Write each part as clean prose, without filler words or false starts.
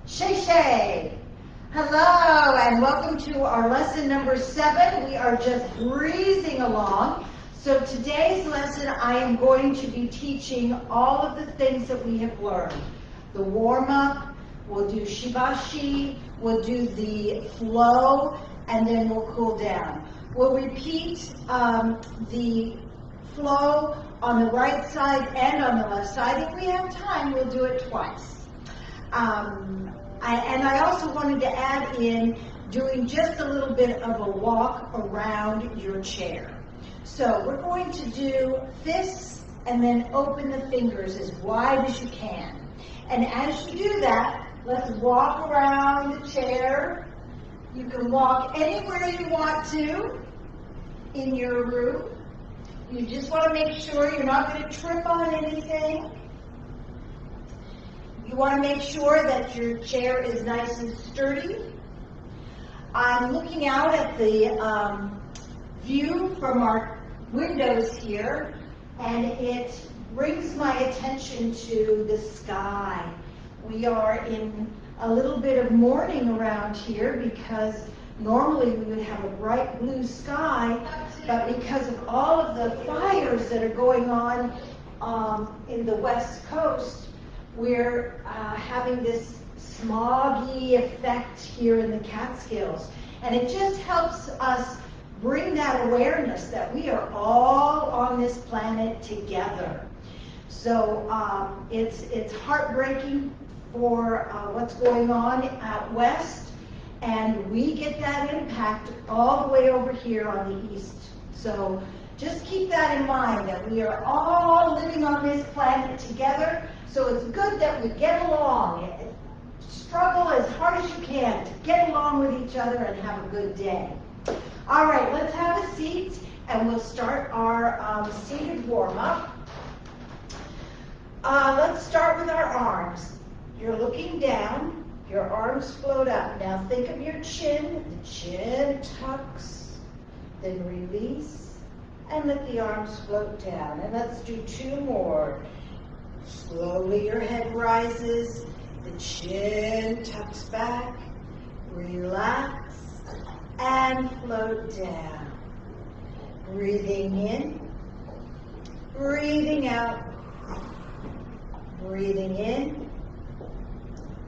Shay Shay. Hello and welcome to our lesson number 7. We are just breezing along. So today's lesson I am going to be teaching all of the things that we have learned. The warm-up, we'll do shibashi, we'll do the flow, and then we'll cool down. We'll repeat the flow on the right side and on the left side. If we have time, we'll do it twice. I also wanted to add in doing just a little bit of a walk around your chair. So we're going to do fists and then open the fingers as wide as you can. And as you do that, let's walk around the chair. You can walk anywhere you want to in your room. You just want to make sure you're not going to trip on anything. You want to make sure that your chair is nice and sturdy. I'm looking out at the view from our windows here, and it brings my attention to the sky. We are in a little bit of mourning around here because normally we would have a bright blue sky, but because of all of the fires that are going on in the West Coast, we're having this smoggy effect here in the Catskills. And it just helps us bring that awareness that we are all on this planet together. So it's heartbreaking for what's going on out west, and we get that impact all the way over here on the east. So just keep that in mind, that we are all living on this planet together. So it's good that we get along. Struggle as hard as you can to get along with each other and have a good day. All right, let's have a seat, and we'll start our seated warm-up. Let's start with our arms. You're looking down, your arms float up. Now think of your chin. The chin tucks, then release, and let the arms float down. And let's do 2 more. Slowly your head rises, the chin tucks back, relax, and float down. Breathing in, breathing out, breathing in,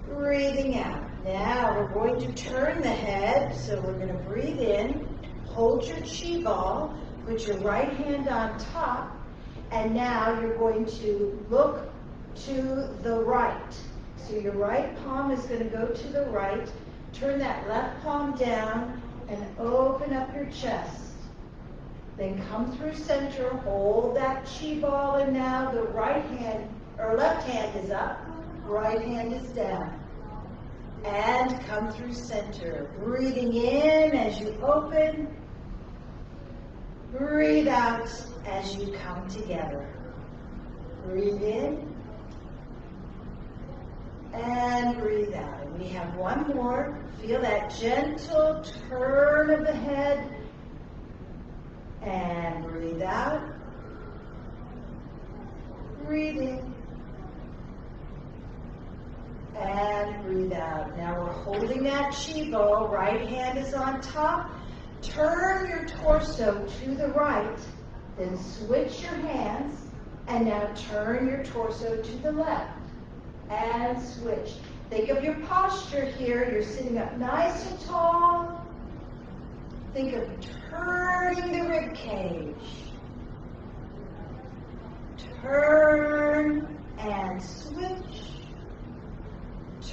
breathing out. Now we're going to turn the head, so we're going to breathe in, hold your chi ball, put your right hand on top, and now you're going to look to the right. So your right palm is going to go to the right. Turn that left palm down and open up your chest. Then come through center, hold that chi ball, and now the right hand, or left hand is up, right hand is down. And come through center. Breathing in as you open. Breathe out as you come together. Breathe in. And breathe out. And we have one more. Feel that gentle turn of the head. And breathe out. Breathe in. And breathe out. Now we're holding that chi ball. Right hand is on top. Turn your torso to the right. Then switch your hands. And now turn your torso to the left. And switch. Think of your posture here. You're sitting up nice and tall. Think of turning the rib cage. Turn and switch.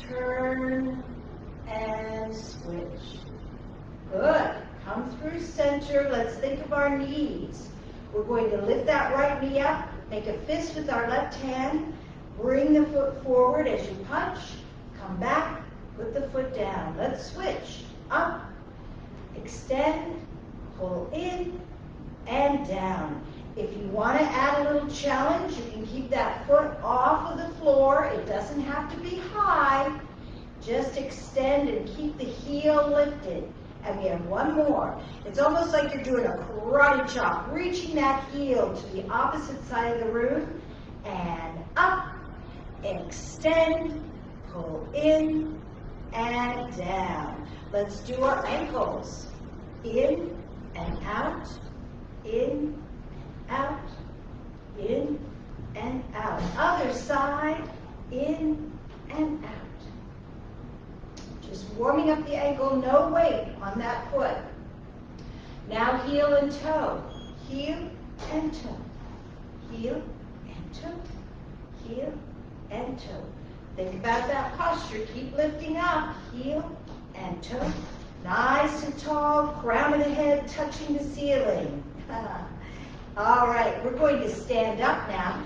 Turn and switch. Good. Come through center. Let's think of our knees. We're going to lift that right knee up. Make a fist with our left hand. Bring the foot forward as you punch. Come back. Put the foot down. Let's switch. Up. Extend. Pull in. And down. If you want to add a little challenge, you can keep that foot off of the floor. It doesn't have to be high. Just extend and keep the heel lifted. And we have one more. It's almost like you're doing a karate chop, reaching that heel to the opposite side of the room. And up. Extend. Pull in. and down. Let's do our ankles. In and out, in and out, in and out. Other side, in and out. Just warming up the ankle, no weight on that foot. Now heel and toe, heel and toe, heel and toe, heel and toe. Think about that posture. Keep lifting up, heel and toe. Nice and tall, crown of the head touching the ceiling. All right, we're going to stand up now.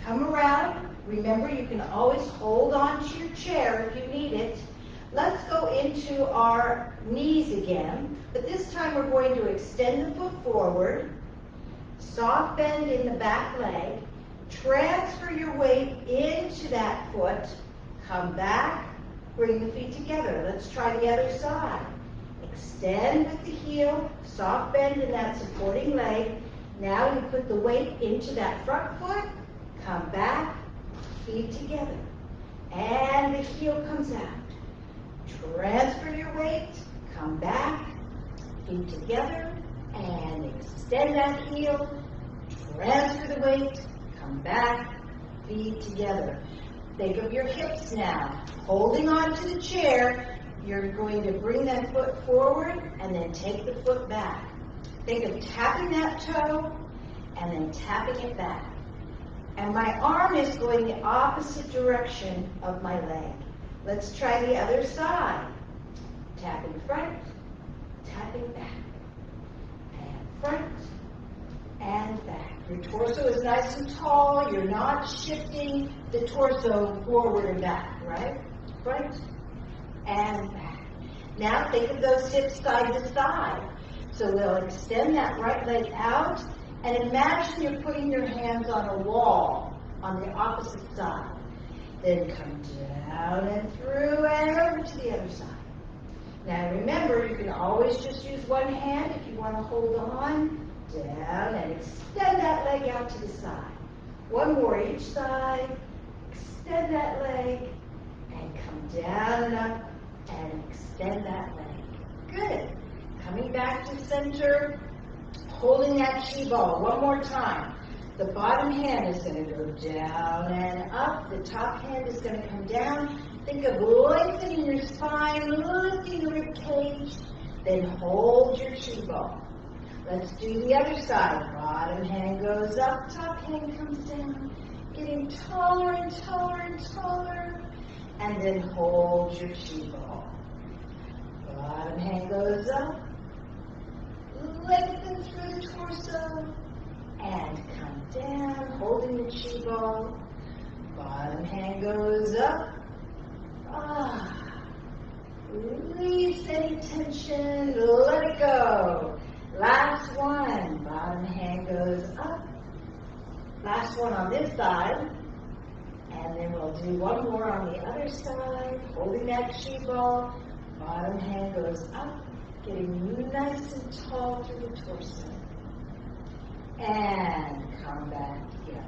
Come around. Remember, you can always hold on to your chair if you need it. Let's go into our knees again, but this time we're going to extend the foot forward, soft bend in the back leg, transfer your weight into that foot, come back, bring the feet together. Let's try the other side. Extend with the heel, soft bend in that supporting leg. Now you put the weight into that front foot, come back, feet together, and the heel comes out. Transfer your weight, come back, feet together, and extend that heel. Transfer the weight, come back, feet together. Think of your hips now. Holding on to the chair, you're going to bring that foot forward and then take the foot back. Think of tapping that toe and then tapping it back. And my arm is going the opposite direction of my leg. Let's try the other side. Tapping front, tapping back, and front, and back. Your torso is nice and tall. You're not shifting the torso forward and back, right? Front and back. Now think of those hips side to side. So we'll extend that right leg out, and imagine you're putting your hands on a wall on the opposite side. Then come down and through and over to the other side. Now remember, you can always just use one hand if you want to hold on, down, and extend that leg out to the side. One more each side, extend that leg, and come down and up, and extend that leg. Good. Coming back to center, holding that chi ball. One more time. The bottom hand is going to go down and up. The top hand is going to come down. Think of lengthening your spine, lifting the rib cage, then hold your chi ball. Let's do the other side. Bottom hand goes up, top hand comes down, getting taller and taller and taller, and then hold your chi ball. Bottom hand goes up, lengthen through the torso, and come down, holding the chi ball. Bottom hand goes up. Release any tension, let it go. Last one, bottom hand goes up. Last one on this side. And then we'll do one more on the other side, holding that chi ball. Bottom hand goes up, getting nice and tall through the torso. And come back together.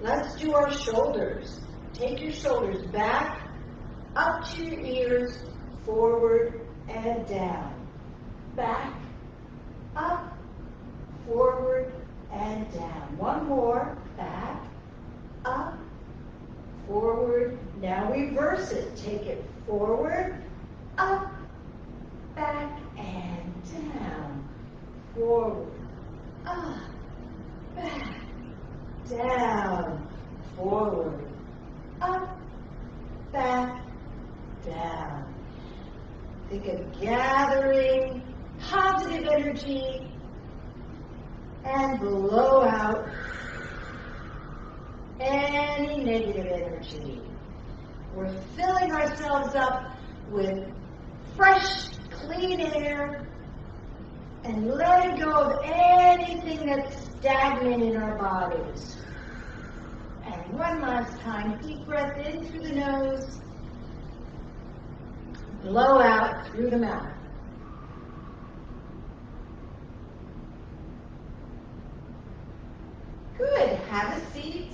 Let's do our shoulders. Take your shoulders back, up to your ears, forward and down. Back, up, forward and down. One more. Back, up, forward. Now reverse it. Take it forward, up, back and down. Forward, up, back, down, forward, up, back, down. Think of gathering positive energy and blow out any negative energy. We're filling ourselves up with fresh, clean air and letting go of anything that's stagnant in our bodies. And one last time, deep breath in through the nose, blow out through the mouth. Good, have a seat.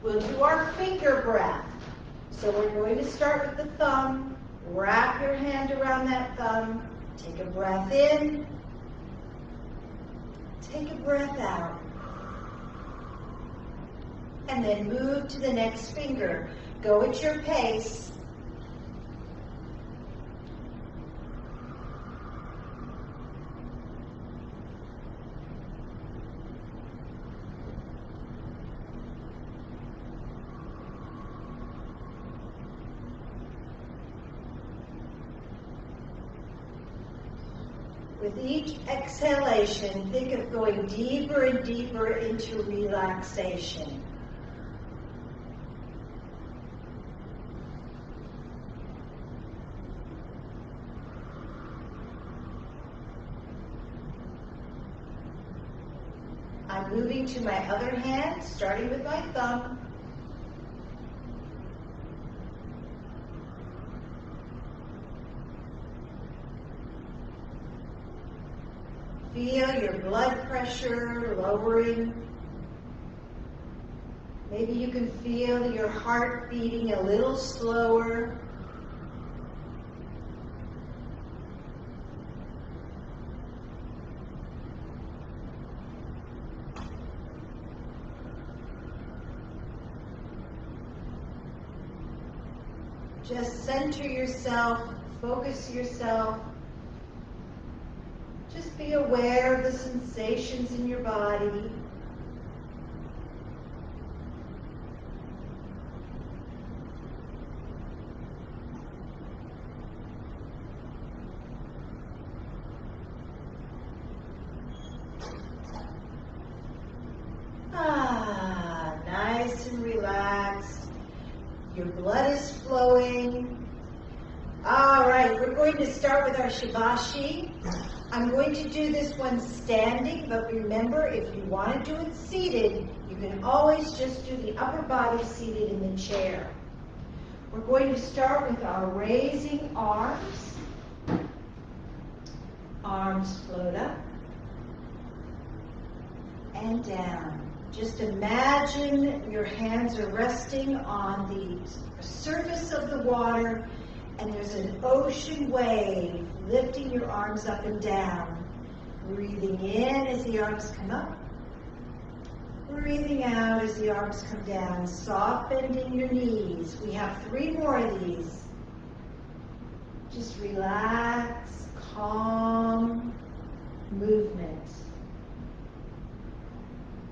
We'll do our finger breath. So we're going to start with the thumb. Wrap your hand around that thumb. Take a breath in. Take a breath out. And then move to the next finger. Go at your pace. With each exhalation, think of going deeper and deeper into relaxation. I'm moving to my other hand, starting with my thumb. Feel your blood pressure lowering. Maybe you can feel your heart beating a little slower. Just center yourself, focus yourself. Just be aware of the sensations in your body. Nice and relaxed. Your blood is flowing. All right, we're going to start with our Shivashi. I'm going to do this one standing, but remember, if you want to do it seated, you can always just do the upper body seated in the chair. We're going to start with our raising arms. Arms float up and down. Just imagine your hands are resting on the surface of the water, and there's an ocean wave lifting your arms up and down. Breathing in as the arms come up. Breathing out as the arms come down. Soft bending your knees. We have 3 more of these. Just relax, calm movement.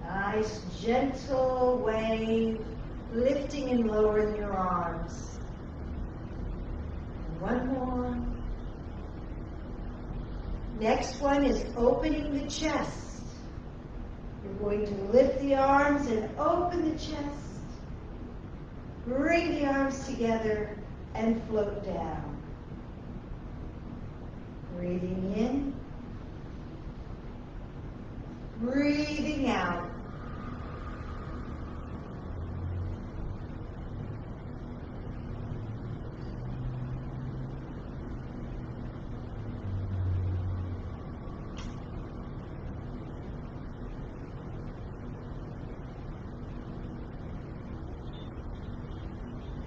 Nice, gentle wave, lifting and lowering your arms. And one more. Next one is opening the chest. You're going to lift the arms and open the chest. Bring the arms together and float down. Breathing in. Breathing out.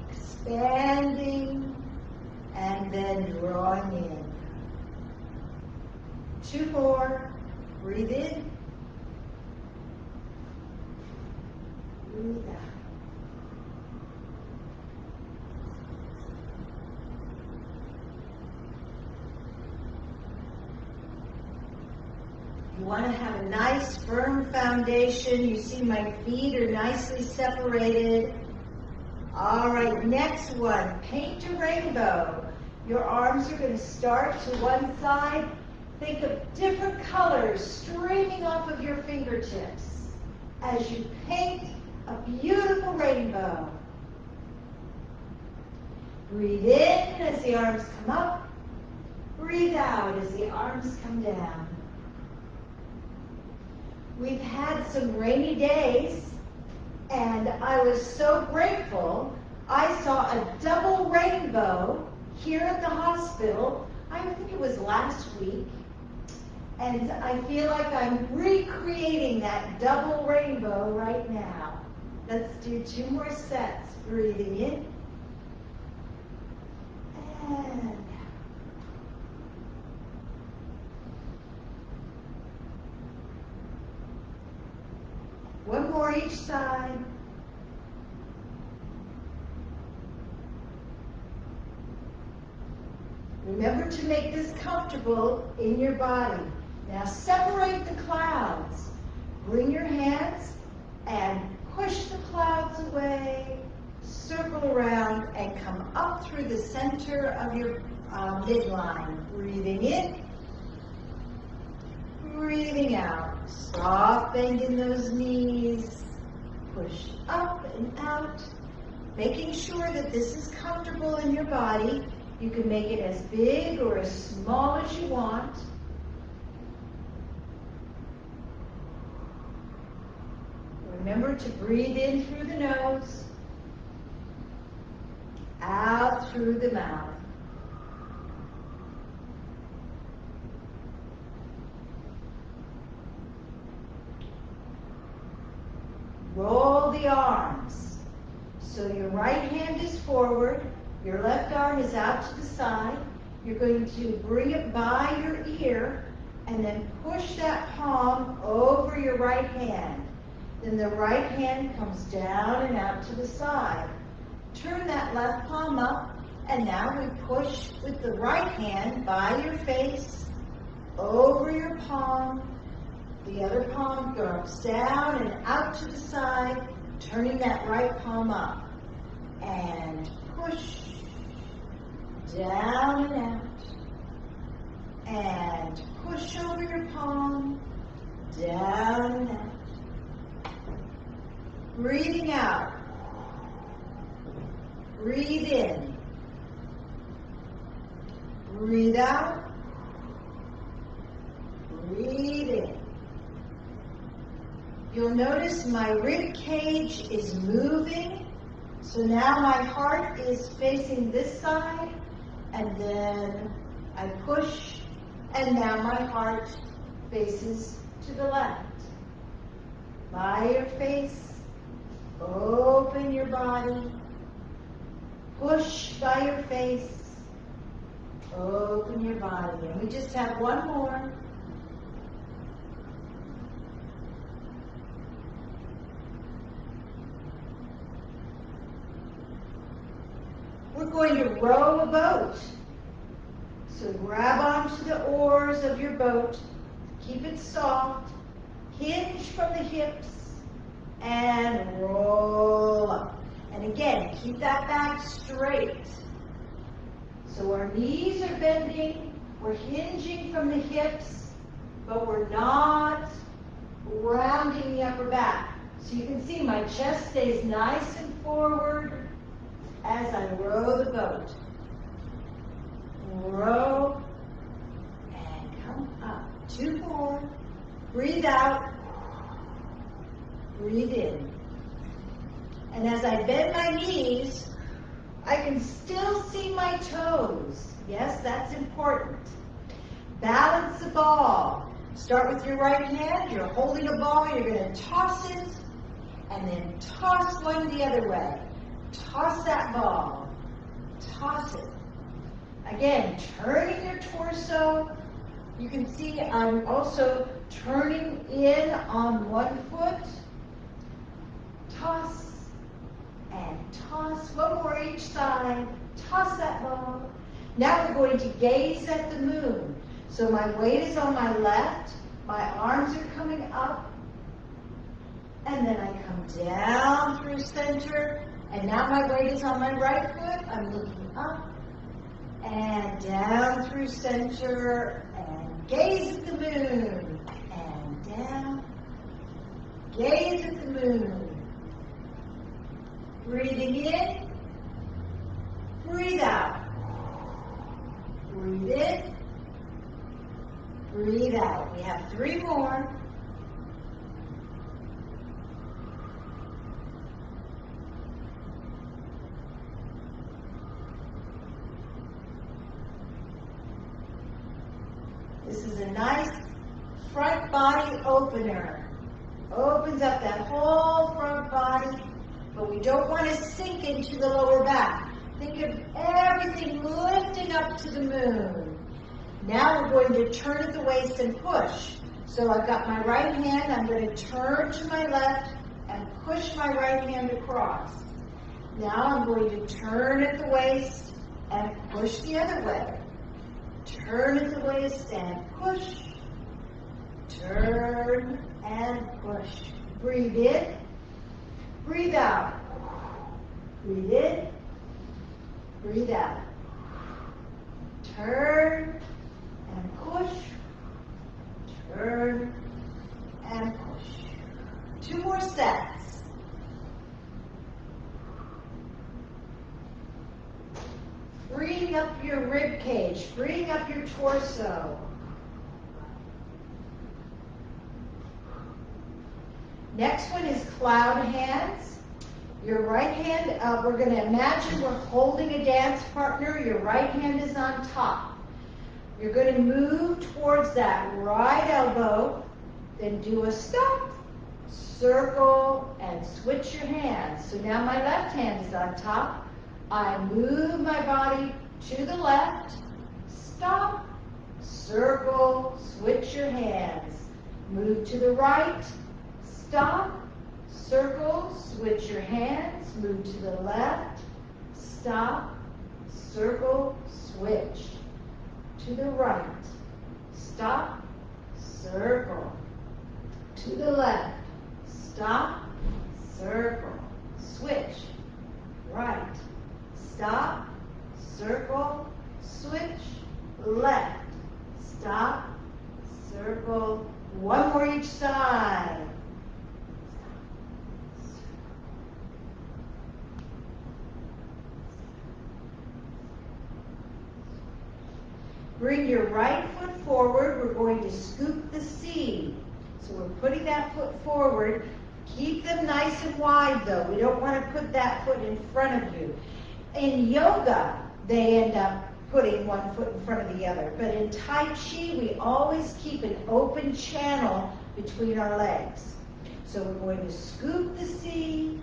Expanding and then drawing in. 2 more. Breathe in. Breathe out. You want to have a nice firm foundation. You see my feet are nicely separated. All right, next one, paint a rainbow. Your arms are going to start to one side. Think of different colors streaming off of your fingertips as you paint a beautiful rainbow. Breathe in as the arms come up. Breathe out as the arms come down. We've had some rainy days, and I was so grateful. I saw a double rainbow here at the hospital. I think it was last week. And I feel like I'm recreating that double rainbow right now. Let's do 2 more sets. Breathing in. each side. Remember to make this comfortable in your body. Now separate the clouds. Bring your hands and push the clouds away. Circle around and come up through the center of your midline. Breathing in. Breathing out. Soft bend in those knees. Push up and out. Making sure that this is comfortable in your body. You can make it as big or as small as you want. Remember to breathe in through the nose, out through the mouth. Roll the arms. So your right hand is forward. Your left arm is out to the side. You're going to bring it by your ear and then push that palm over your right hand. Then the right hand comes down and out to the side. Turn that left palm up, and now we push with the right hand by your face, over your palm. The other palm goes down and out to the side, turning that right palm up. And push. Down and out, and push over your palm, down and out. Breathing out, breathe in, breathe out, breathe in. You'll notice my rib cage is moving, so now my heart is facing this side. And then I push, and now my heart faces to the left. By your face, open your body. Push by your face, open your body. And we just have one more. We're going to row a boat. So grab onto the oars of your boat, keep it soft, hinge from the hips, and roll up. And again, keep that back straight. So our knees are bending, we're hinging from the hips, but we're not rounding the upper back. So you can see my chest stays nice and forward as I row the boat. Row and come up. 2 more. Breathe out. Breathe in. And as I bend my knees, I can still see my toes. Yes, that's important. Balance the ball. Start with your right hand. You're holding a ball. You're going to toss it and then toss one the other way. Toss that ball. Toss it. Again, turning your torso. You can see I'm also turning in on one foot. Toss and toss. One more each side. Toss that ball. Now we're going to gaze at the moon. So my weight is on my left. My arms are coming up. And then I come down through center. And now my weight is on my right foot. I'm looking up and down through center and gaze at the moon and down. Gaze at the moon. Breathing in. Breathe out. Breathe in. Breathe out. We have 3 more. This is a nice front body opener. Opens up that whole front body, but we don't want to sink into the lower back. Think of everything lifting up to the moon. Now we're going to turn at the waist and push. So I've got my right hand, I'm going to turn to my left and push my right hand across. Now I'm going to turn at the waist and push the other way. Turn at the waist and push. Turn and push. Breathe in. Breathe out. Breathe in. Breathe out. Turn and push. Turn and push. 2 more sets. Freeing up your rib cage, freeing up your torso. Next one is cloud hands. Your right hand, we're going to imagine we're holding a dance partner. Your right hand is on top. You're going to move towards that right elbow, then do a stop, circle, and switch your hands. So now my left hand is on top. I move my body to the left, stop, circle, switch your hands. Move to the right, stop, circle, switch your hands. Move to the left, stop, circle, switch. To the right, stop, circle. To the left, stop, circle, switch. Right, stop, circle, switch. Left, stop, circle. 1 more each side. Bring your right foot forward. We're going to scoop the C. So we're putting that foot forward. Keep them nice and wide though. We don't want to put that foot in front of you. In yoga, they end up putting one foot in front of the other. But in Tai Chi, we always keep an open channel between our legs. So we're going to scoop the C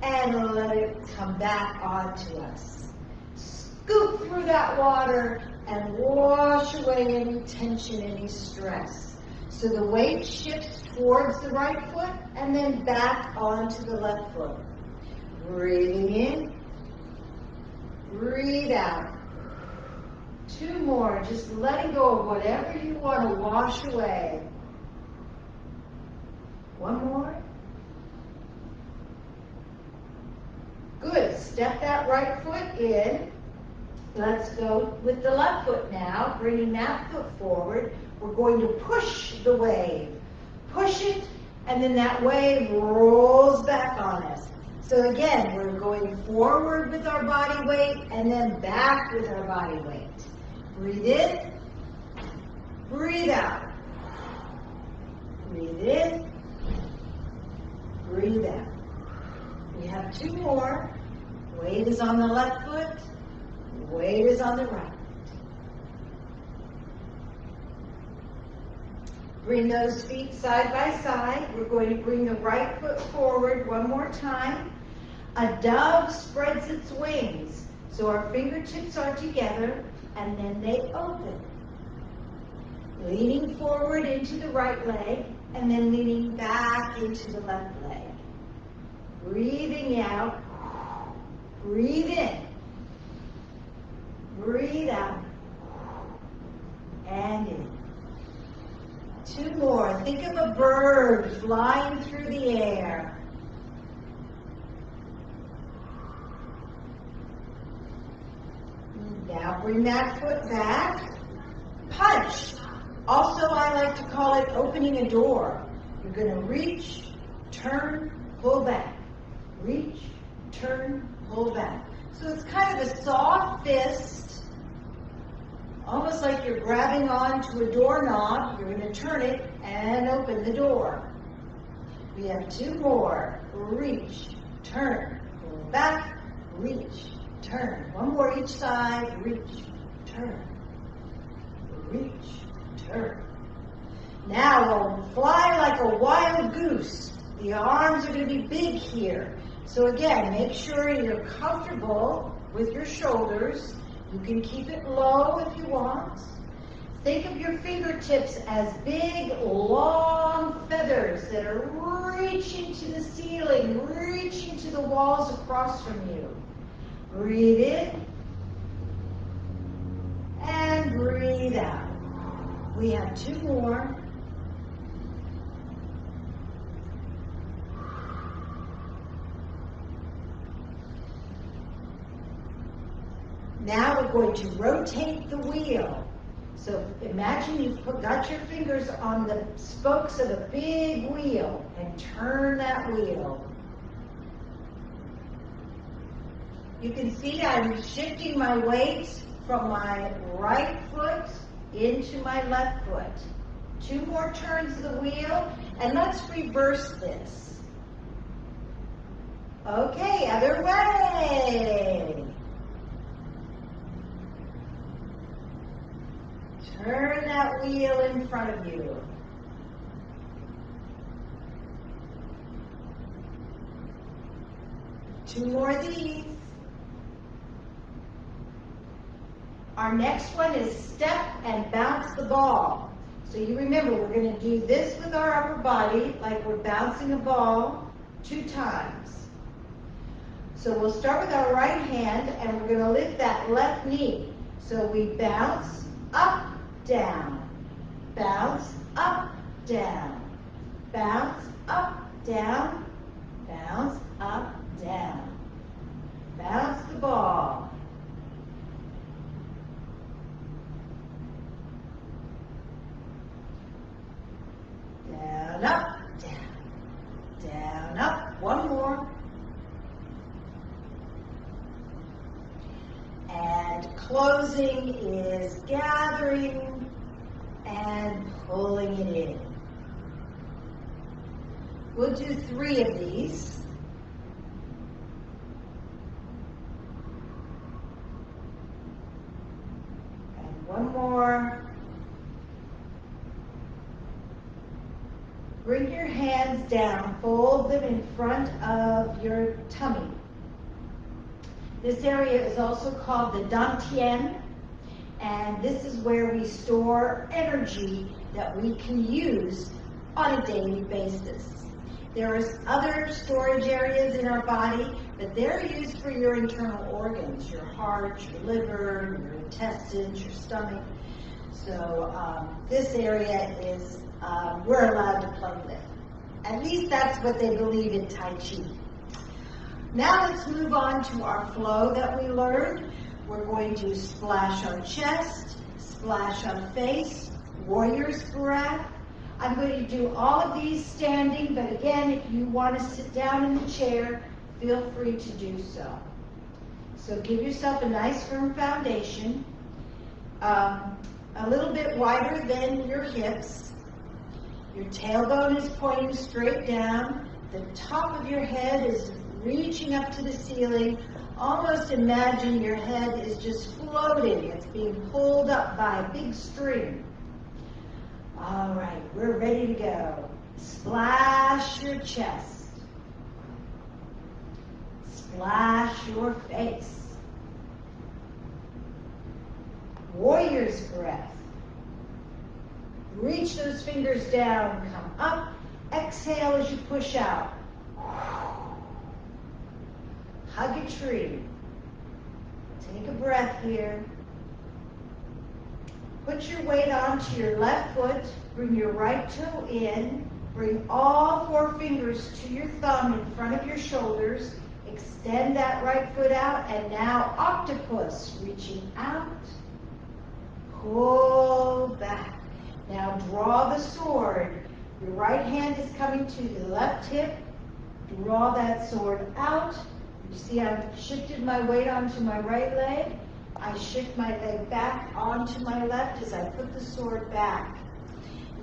and let it come back onto us. Scoop through that water and wash away any tension, any stress. So the weight shifts towards the right foot and then back onto the left foot. Breathing in, breathe out. 2 more, just letting go of whatever you want to wash away. 1 more. Good, step that right foot in. Let's go with the left foot now, bringing that foot forward. We're going to push the wave. Push it, and then that wave rolls back on us. So again, we're going forward with our body weight, and then back with our body weight. Breathe in, breathe out. Breathe in, breathe out. We have 2 more. Weight is on the left foot. Weight is on the right. Bring those feet side by side. We're going to bring the right foot forward 1 more time. A dove spreads its wings. So our fingertips are together and then they open. Leaning forward into the right leg and then leaning back into the left leg. Breathing out. Breathe in. Breathe out. And in. 2 more. Think of a bird flying through the air. Now bring that foot back. Punch. Also, I like to call it opening a door. You're going to reach, turn, pull back. Reach, turn, pull back. So it's kind of a soft fist, almost like you're grabbing onto a doorknob. You're going to turn it and open the door. We have 2 more. Reach, turn, pull back, reach, turn. 1 more each side. Reach, turn, reach, turn. Now we'll fly like a wild goose. The arms are going to be big here. So again, make sure you're comfortable with your shoulders. You can keep it low if you want. Think of your fingertips as big, long feathers that are reaching to the ceiling, reaching to the walls across from you. Breathe in and breathe out. We have 2 more. Now we're going to rotate the wheel. So imagine you've got your fingers on the spokes of a big wheel and turn that wheel. You can see I'm shifting my weight from my right foot into my left foot. 2 more turns of the wheel, and let's reverse this. Okay, other way. Turn that wheel in front of you. Two more of these. Our next one is step and bounce the ball. So you remember, we're going to do this with our upper body, like we're bouncing a ball 2 times. So we'll start with our right hand, and we're going to lift that left knee. So we bounce up, down, bounce up, down, bounce up, down, bounce up, down. Bounce the ball. Down, up, down, down, up. One more. And closing is gathering and pulling it in. We'll do 3 of these. And one more. Bring your hands down, fold them in front of your tummy. This area is also called the dantian, and this is where we store energy that we can use on a daily basis. There are other storage areas in our body, but they're used for your internal organs, your heart, your liver, your intestines, your stomach. So this area is, we're allowed to play with. At least that's what they believe in Tai Chi. Now let's move on to our flow that we learned. We're going to splash our chest, splash our face, warrior's breath. I'm going to do all of these standing, but again, if you want to sit down in the chair, feel free to do so. So give yourself a nice firm foundation, a little bit wider than your hips. Your tailbone is pointing straight down. The top of your head is reaching up to the ceiling. Almost imagine your head is just floating. It's being pulled up by a big string. All right, we're ready to go. Splash your chest. Splash your face. Warrior's breath. Reach those fingers down, come up. Exhale as you push out. Hug a tree. Take a breath here. Put your weight onto your left foot. Bring your right toe in. Bring all 4 fingers to your thumb in front of your shoulders. Extend that right foot out. And now octopus. Reaching out. Pull back. Now draw the sword. Your right hand is coming to the left hip. Draw that sword out. You see I've shifted my weight onto my right leg. I shift my leg back onto my left as I put the sword back.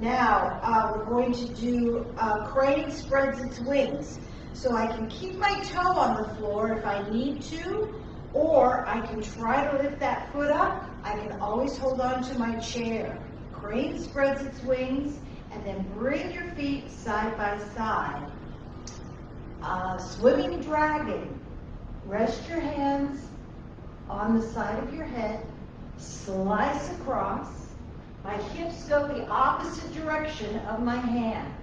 Now we're going to do crane spreads its wings. So I can keep my toe on the floor if I need to, or I can try to lift that foot up. I can always hold on to my chair. Crane spreads its wings, and then bring your feet side by side. Swimming dragon. Rest your hands on the side of your head. Slice across. My hips go the opposite direction of my hands.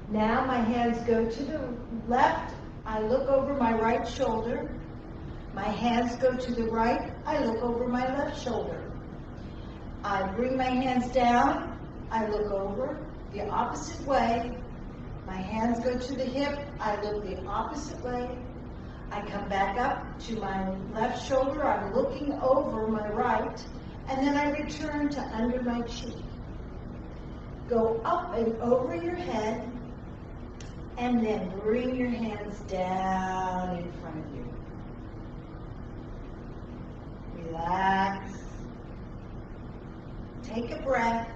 Now my hands go to the left. I look over my right shoulder. My hands go to the right. I look over my left shoulder. I bring my hands down. I look over the opposite way. My hands go to the hip. I look the opposite way. I come back up to my left shoulder. I'm looking over my right. And then I return to under my cheek. Go up and over your head. And then bring your hands down in front of you. Relax. Take a breath.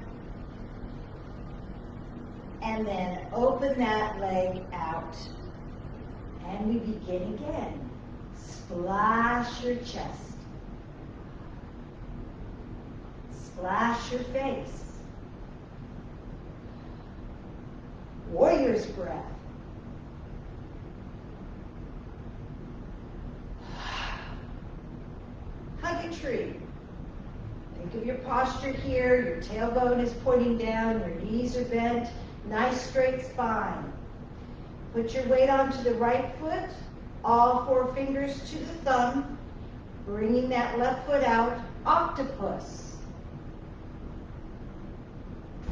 And then open that leg out. And we begin again. Splash your chest. Splash your face. Warrior's breath. Hug a tree. Think of your posture here. Your tailbone is pointing down. Your knees are bent. Nice straight spine. Put your weight onto the right foot. All 4 fingers to the thumb. Bringing that left foot out. Octopus.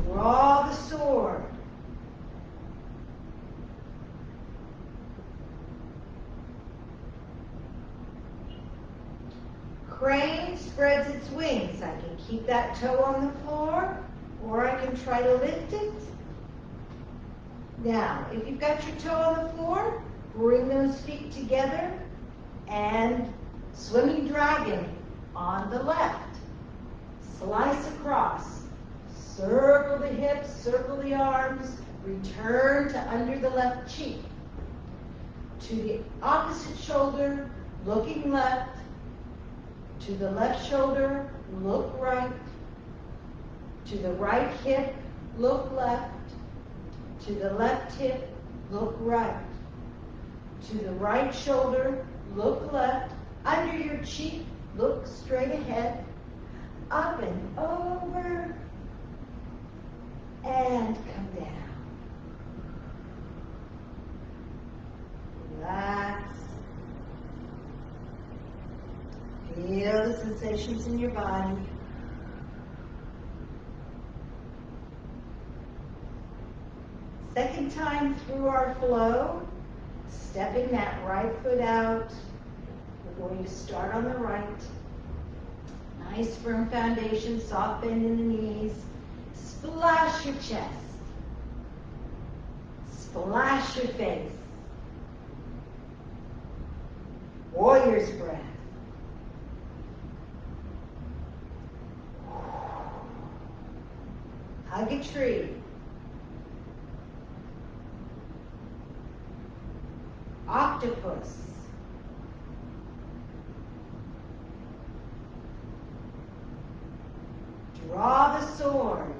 Draw the sword. Crane spreads its wings. I can keep that toe on the floor, or I can try to lift it. Now, if you've got your toe on the floor, bring those feet together and swimming dragon on the left. Slice across. Circle the hips, circle the arms, return to under the left cheek. To the opposite shoulder, looking left. To the left shoulder, look right. To the right hip, look left. To the left hip, look right. To the right shoulder, look left. Under your cheek, look straight ahead. Up and over. And come down. Relax. Feel the sensations in your body. Second time through our flow, stepping that right foot out. We're going to start on the right. Nice firm foundation, soft bend in the knees. Splash your chest. Splash your face. Warrior's breath. Hug a tree. Octopus. Draw the sword.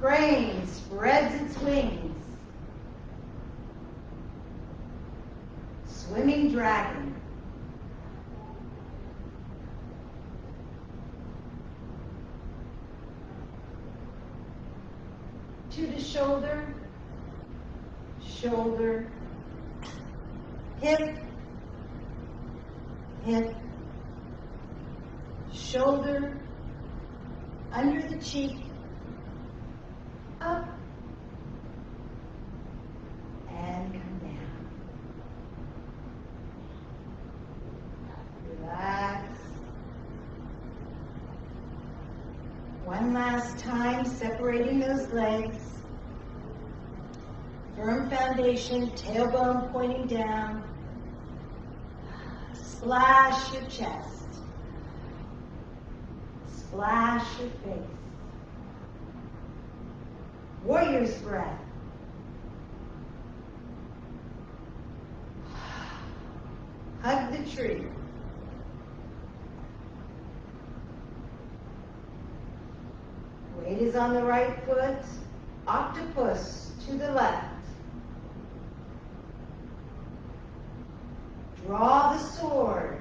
Crane spreads its wings. Swimming dragon. To the shoulder, shoulder, hip, hip, shoulder, under the cheek, up, and come down. Relax. One last time, separating those legs. Firm foundation, tailbone pointing down. Splash your chest. Splash your face. Warrior's breath. Hug the tree. Weight is on the right foot. Octopus to the left. Draw the sword.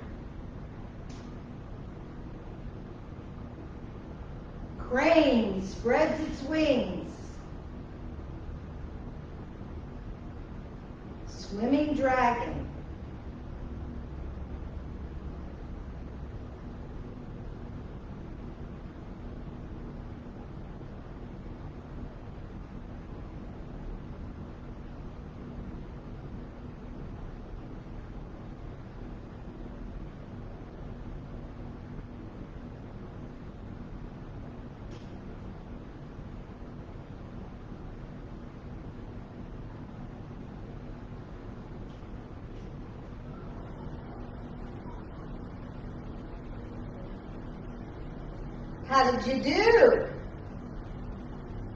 Crane spreads its wings. Swimming dragon. How did you do?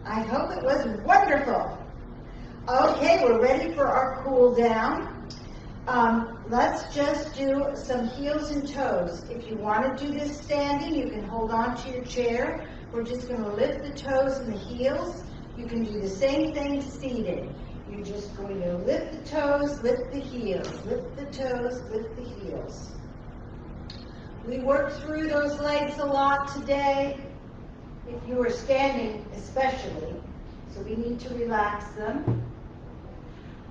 I hope it was wonderful. Okay, we're ready for our cool down. Let's just do some heels and toes. If you want to do this standing, you can hold on to your chair. We're just going to lift the toes and the heels. You can do the same thing seated. You're just going to lift the toes, lift the heels, lift the toes, lift the heels. We worked through those legs a lot today, if you were standing especially, so we need to relax them.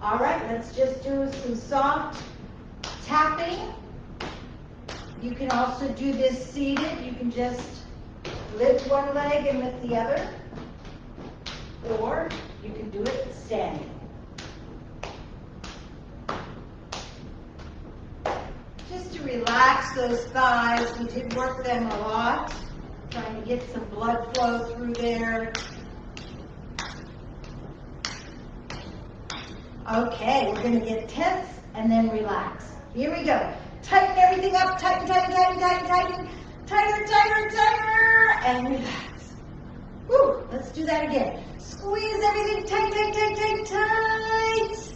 All right, let's just do some soft tapping. You can also do this seated. You can just lift one leg and lift the other, or you can do it standing. Just to relax those thighs. We did work them a lot, trying to get some blood flow through there. Okay, we're going to get tense and then relax. Here we go. Tighten everything up. Tighten, tighten, tighten, tighten, tighten. Tighter, tighter, tighter. And relax. Woo, let's do that again. Squeeze everything tight, tight, tight, tight, tight.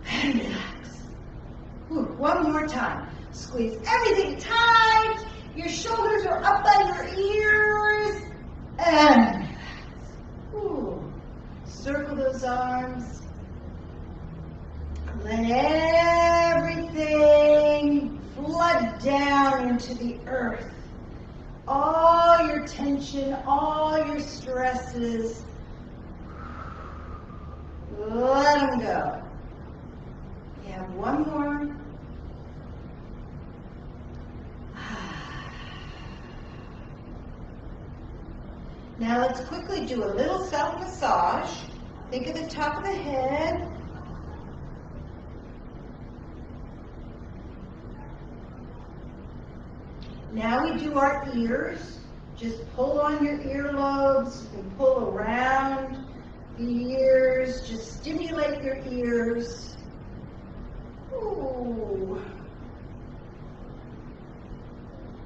And relax. Woo, one more time. Squeeze everything tight. Your shoulders are up by your ears. And relax. Woo. Circle those arms. Let everything flood down into the earth. All your tension, all your stresses, let them go. You have one more. Now let's quickly do a little self-massage. Think of the top of the head. Now we do our ears. Just pull on your earlobes. You can pull around the ears. Just stimulate your ears. Ooh.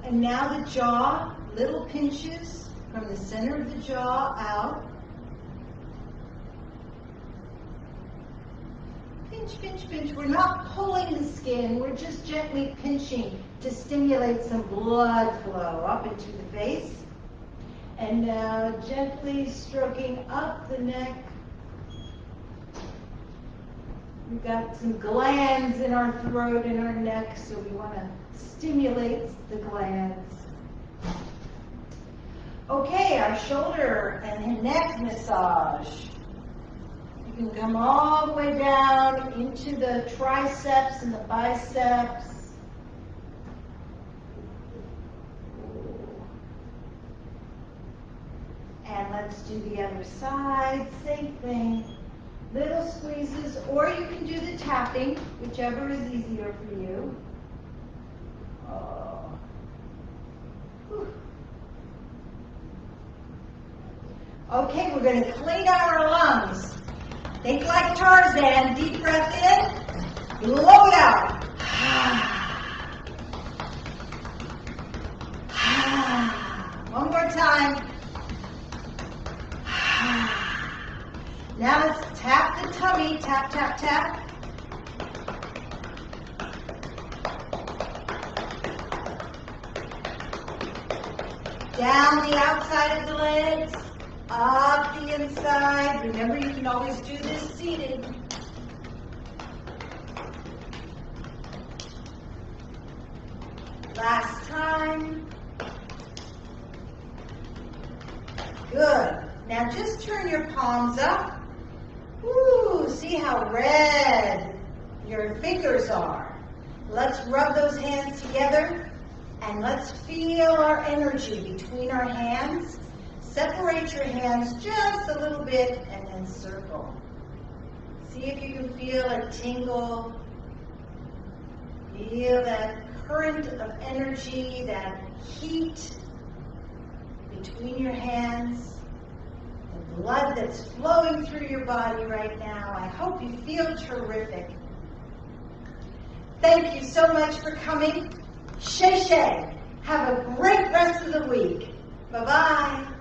And now the jaw, little pinches from the center of the jaw out. Pinch, pinch, pinch. We're not pulling the skin. We're just gently pinching to stimulate some blood flow up into the face. And now gently stroking up the neck. We've got some glands in our throat and our neck, so we want to stimulate the glands. Okay, our shoulder and neck massage. You can come all the way down into the triceps and the biceps. And let's do the other side, same thing. Little squeezes, or you can do the tapping, whichever is easier for you. Oh. Whew. Okay, we're going to clean out our lungs. Think like Tarzan, deep breath in, blow it out. One more time. Now let's tap the tummy, tap, tap, tap. Down the outside of the legs, up the inside. Remember, you can always do this seated. Last time. Good. Now just turn your palms up. Ooh, see how red your fingers are. Let's rub those hands together and let's feel our energy between our hands. Separate your hands just a little bit and then circle. See if you can feel a tingle. Feel that current of energy, that heat between your hands, the blood that's flowing through your body right now. I hope you feel terrific. Thank you so much for coming. Shay Shay. Have a great rest of the week. Bye-bye.